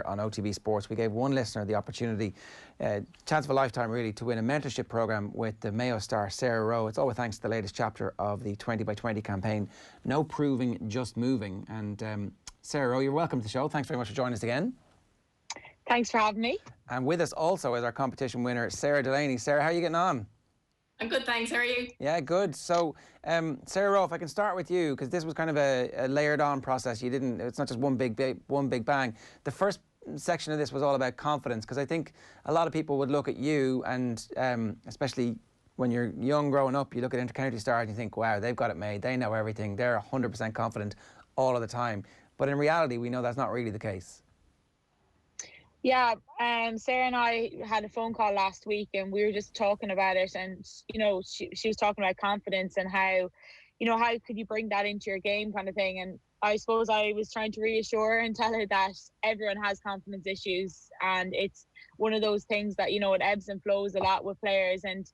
On OTB Sports, we gave one listener the opportunity, chance of a lifetime really, to win a mentorship programme with the Mayo star Sarah Rowe. It's all with thanks to the latest chapter of the 20 by 20 campaign, No Proving, Just Moving. And Sarah Rowe, you're welcome to the show. Thanks very much for joining us again. Thanks for having me. And with us also is our competition winner, Sarah Delaney. Sarah, how are you getting on? I'm good, thanks. How are you? Yeah, good. So, Sarah Rowe, if I can start with you, because this was kind of a layered on process. It's not just one big bang. The first section of this was all about confidence, because I think a lot of people would look at you and especially when you're young growing up, you look at inter-county stars and you think, wow, they've got it made, they know everything, they're 100% confident all of the time. But in reality, we know that's not really the case. Yeah, Sarah and I had a phone call last week and we were just talking about it, and she was talking about confidence and how could you bring that into your game kind of thing. And I suppose I was trying to reassure her and tell her that everyone has confidence issues, and it's one of those things that, it ebbs and flows a lot with players. And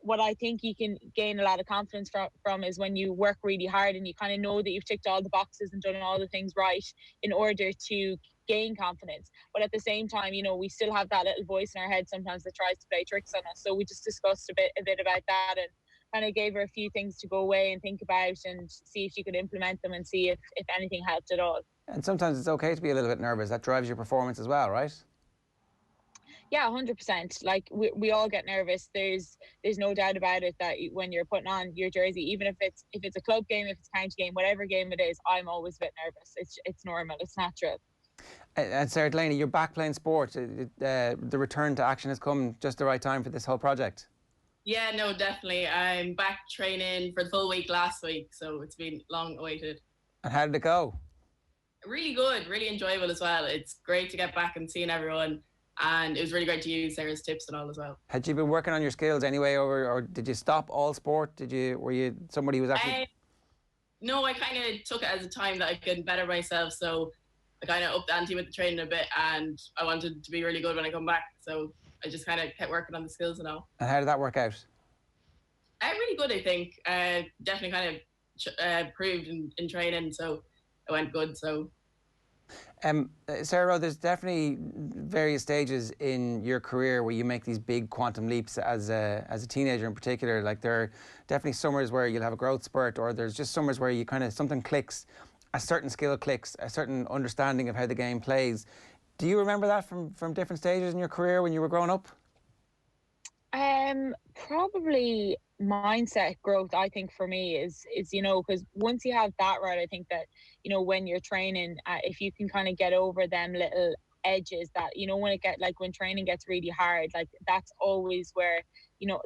what I think you can gain a lot of confidence from is when you work really hard and you kind of know that you've ticked all the boxes and done all the things right in order to gain confidence. But at the same time, we still have that little voice in our head sometimes that tries to play tricks on us. So we just discussed a bit about that and kind of gave her a few things to go away and think about and see if she could implement them and see if anything helped at all. And sometimes it's okay to be a little bit nervous. That drives your performance as well, right? Yeah, 100%. Like we all get nervous. There's no doubt about it that when you're putting on your jersey, even if it's a club game, if it's a county game, whatever game it is, I'm always a bit nervous. It's normal. It's natural. And Sarah Delaney, you're back playing sport. The return to action has come just the right time for this whole project. Yeah, no, definitely. I'm back training for the full week last week, so it's been long awaited. And how did it go? Really good, really enjoyable as well. It's great to get back and seeing everyone, and it was really great to use Sarah's tips and all as well. Had you been working on your skills anyway, or did you stop all sport? Were you somebody who was actually... No, I kind of took it as a time that I could better myself, so I kind of upped the ante with the training a bit, and I wanted to be really good when I come back, so I just kind of kept working on the skills and all. And how did that work out? Really good, I think. Definitely kind of proved in training, so it went good. So, Sarah Rowe, there's definitely various stages in your career where you make these big quantum leaps as a teenager in particular. Like there are definitely summers where you'll have a growth spurt, or there's just summers where you kind of something clicks, a certain skill clicks, a certain understanding of how the game plays. Do you remember that from different stages in your career when you were growing up? Probably mindset growth, I think, for me is because once you have that right, I think that, when you're training, if you can kind of get over them little edges that, when training gets really hard, like that's always where,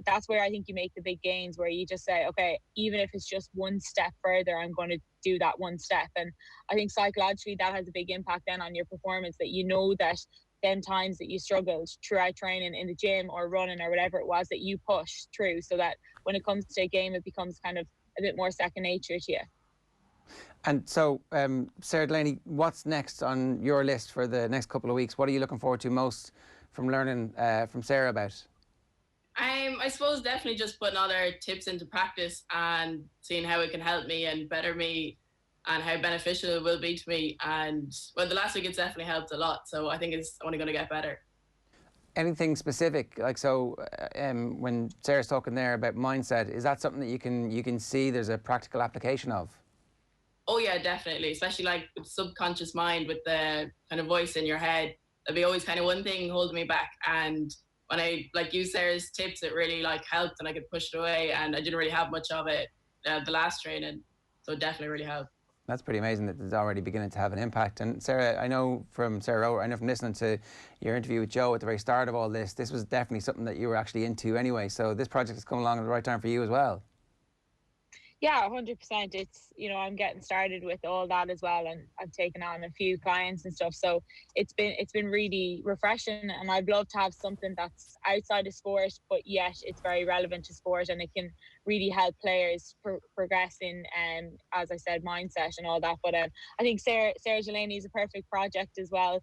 that's where I think you make the big gains, where you just say, okay, even if it's just one step further, I'm going to do that one step. And I think psychologically that has a big impact then on your performance, that that them times that you struggled throughout training in the gym or running or whatever it was, that you push through, so that when it comes to a game, it becomes kind of a bit more second nature to you. And so, Sarah Delaney, what's next on your list for the next couple of weeks? What are you looking forward to most from learning from Sarah about? I suppose definitely just putting all their tips into practice and seeing how it can help me and better me, and how beneficial it will be to me. And well, the last week it's definitely helped a lot, so I think it's only going to get better. Anything specific, like when Sarah's talking there about mindset, is that something that you can see there's a practical application of? Oh yeah, definitely, especially like with the subconscious mind, with the kind of voice in your head. There'll be always kind of one thing holding me back, and when I used Sarah's tips, it really helped, and I could push it away, and I didn't really have much of it the last training, so it definitely really helped. That's pretty amazing that it's already beginning to have an impact. And Sarah, I know from Sarah Rowe, I know from listening to your interview with Joe at the very start of all this, this was definitely something that you were actually into anyway. So this project has come along at the right time for you as well. Yeah, 100%. It's, I'm getting started with all that as well, and I've taken on a few clients and stuff. So it's been really refreshing, and I'd love to have something that's outside of sport, but yet it's very relevant to sport, and it can really help players progress in, as I said, mindset and all that. But I think Sarah Delaney is a perfect project as well.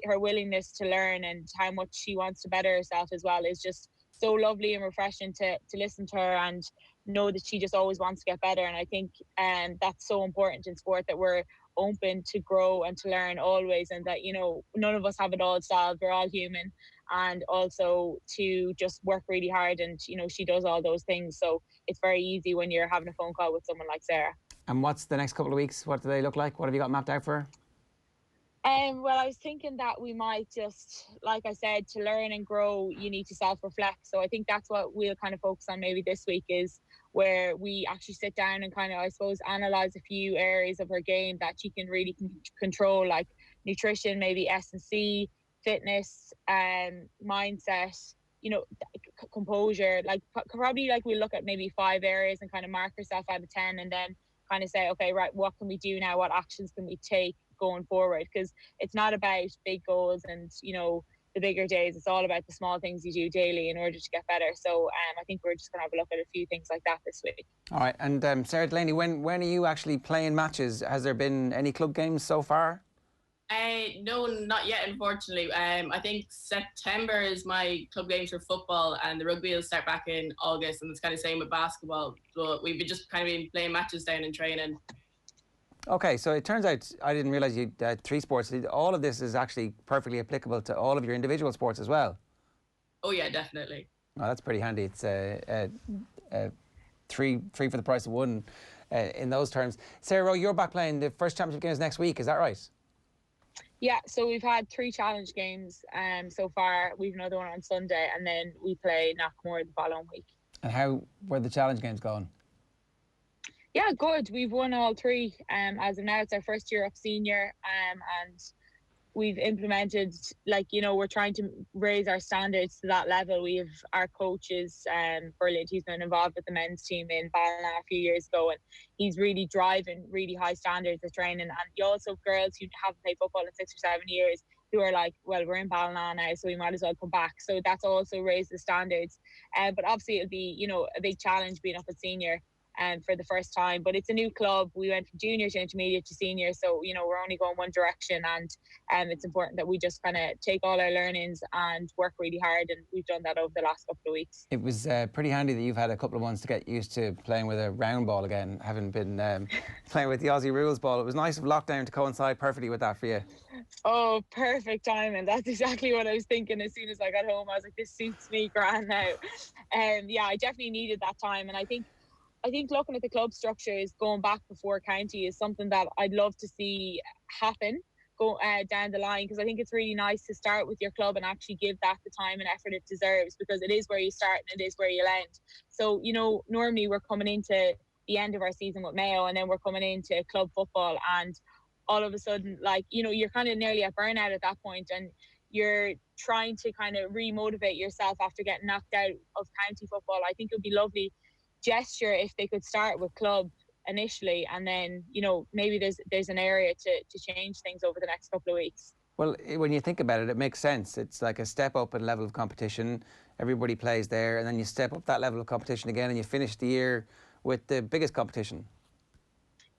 Her willingness to learn and how much she wants to better herself as well is just so lovely and refreshing to listen to her and know that she just always wants to get better. And I think that's so important in sport, that we're open to grow and to learn always, and that, you know, none of us have it all solved. We're all human. And also to just work really hard, and, you know, she does all those things. So it's very easy when you're having a phone call with someone like Sarah. And what's the next couple of weeks? What do they look like? What have you got mapped out for her? Well, I was thinking that we might just, like I said, to learn and grow, you need to self-reflect. So I think that's what we'll kind of focus on maybe this week, is where we actually sit down and kind of, I suppose, analyze a few areas of her game that she can really control, like nutrition, maybe S&C, fitness, mindset, you know, composure. Like probably like we look at maybe 5 areas and kind of mark herself out of 10, and then kind of say, okay, right, what can we do now? What actions can we take going forward? Because it's not about big goals and, you know, the bigger days. It's all about the small things you do daily in order to get better. So I think we're just going to have a look at a few things like that this week. All right. And Sarah Delaney, when are you actually playing matches? Has there been any club games so far? No, not yet, unfortunately. I think September is my club games for football, and the rugby will start back in August, and it's kind of same with basketball. But we've been just kind of been playing matches down in training. Okay, so it turns out I didn't realise you had 3 sports. All of this is actually perfectly applicable to all of your individual sports as well. Oh yeah, definitely. Oh, that's pretty handy. It's three for the price of one in those terms. Sarah Rowe, you're back playing the first championship games next week. Is that right? Yeah, so we've had 3 challenge games so far. We've another one on Sunday, and then we play Knockmore the following week. And how were the challenge games going? Yeah, good. We've won all 3. As of now, it's our first year up senior, and we've implemented, like, you know, we're trying to raise our standards to that level. We have our coaches, brilliant. He's been involved with the men's team in Ballina a few years ago, and he's really driving really high standards of training. And you also have girls who haven't played football in 6 or 7 years who are like, well, we're in Ballina now, so we might as well come back. So that's also raised the standards. But obviously it'll be, you know, a big challenge being up at senior for the first time. But it's a new club. We went from junior to intermediate to senior, so, you know, we're only going one direction, and it's important that we just kind of take all our learnings and work really hard, and we've done that over the last couple of weeks. It was pretty handy that you've had a couple of months to get used to playing with a round ball again, having been playing with the Aussie rules ball. It was nice of lockdown to coincide perfectly with that for you. Oh, perfect timing. That's exactly what I was thinking as soon as I got home. I was like, this suits me grand now. Yeah, I definitely needed that time, and I think looking at the club structures going back before county is something that I'd love to see happen go down the line, because I think it's really nice to start with your club and actually give that the time and effort it deserves, because it is where you start and it is where you'll end. So, you know, normally we're coming into the end of our season with Mayo, and then we're coming into club football, and all of a sudden, like, you know, you're kind of nearly at burnout at that point, and you're trying to kind of re-motivate yourself after getting knocked out of county football. I think it would be lovely gesture if they could start with club initially, and then, you know, maybe there's an area to change things over the next couple of weeks. Well, when you think about it, it makes sense. It's like a step up in level of competition. Everybody plays there, and then you step up that level of competition again, and you finish the year with the biggest competition.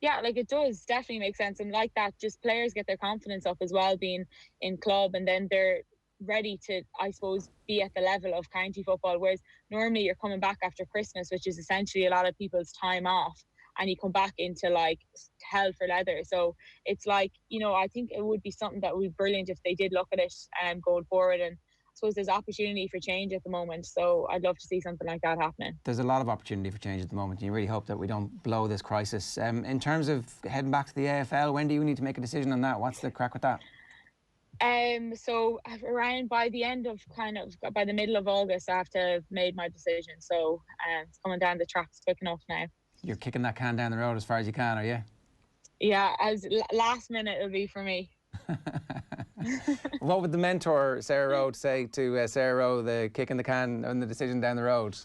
Yeah, like, it does definitely make sense. And like that, just players get their confidence up as well, being in club, and then they're ready to, I suppose, be at the level of county football. Whereas normally you're coming back after Christmas, which is essentially a lot of people's time off, and you come back into like hell for leather. So it's like, you know, I think it would be something that would be brilliant if they did look at it going forward. And I suppose there's opportunity for change at the moment, so I'd love to see something like that happening. There's a lot of opportunity for change at the moment, and you really hope that we don't blow this crisis. In terms of heading back to the AFL, when do you need to make a decision on that? What's the crack with that? So around by the middle of August, I have to have made my decision. So it's coming down the tracks quick enough now. You're kicking that can down the road as far as you can, are you? Yeah, as last minute it'll be for me. What would the mentor, Sarah Rowe, say to Sarah Rowe, the kicking the can and the decision down the road?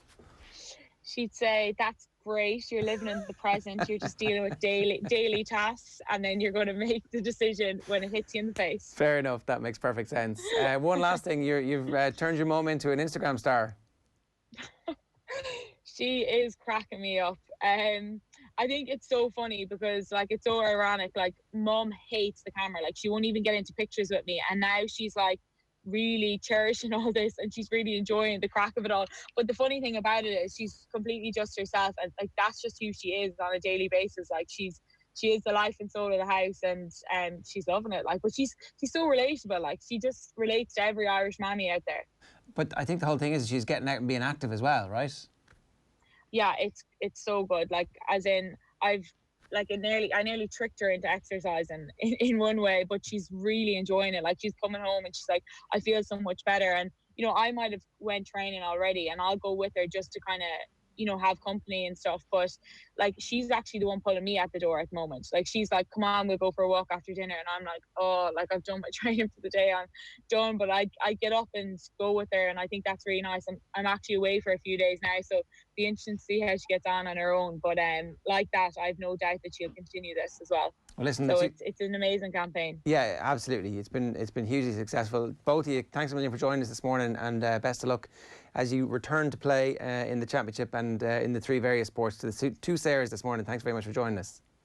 She'd say, that's great, you're living in the present, you're just dealing with daily tasks, and then you're going to make the decision when it hits you in the face. Fair enough, that makes perfect sense. One last thing, you've turned your mum into an Instagram star. She is cracking me up. I think it's so funny because, like, it's so ironic. Like, mum hates the camera. Like, she won't even get into pictures with me. And now she's like really cherishing all this, and she's really enjoying the crack of it all. But the funny thing about it is she's completely just herself, and like, that's just who she is on a daily basis. Like, she's she is the life and soul of the house, and she's loving it. Like, but she's so relatable. Like, she just relates to every Irish mammy out there. But I think the whole thing is she's getting out and being active as well, right? Yeah, it's so good. Like, as in, I nearly tricked her into exercising in one way, but she's really enjoying it. Like, she's coming home and she's like, I feel so much better. And, you know, I might have went training already and I'll go with her just to kind of, you know, have company and stuff. But like, she's actually the one pulling me at the door at the moment. Like, she's like, come on, we'll go for a walk after dinner. And I'm like, oh, like, I've done my training for the day, I'm done. But I get up and go with her, and I think that's really nice. I'm actually away for a few days now, so be interesting to see how she gets on her own. But like that, I have no doubt that she'll continue this as well. Well, listen, so it's an amazing campaign. Yeah, absolutely. It's been hugely successful. Both of you, thanks a million for joining us this morning, and best of luck as you return to play in the championship and in the three various sports. To the two Sarahs this morning, thanks very much for joining us.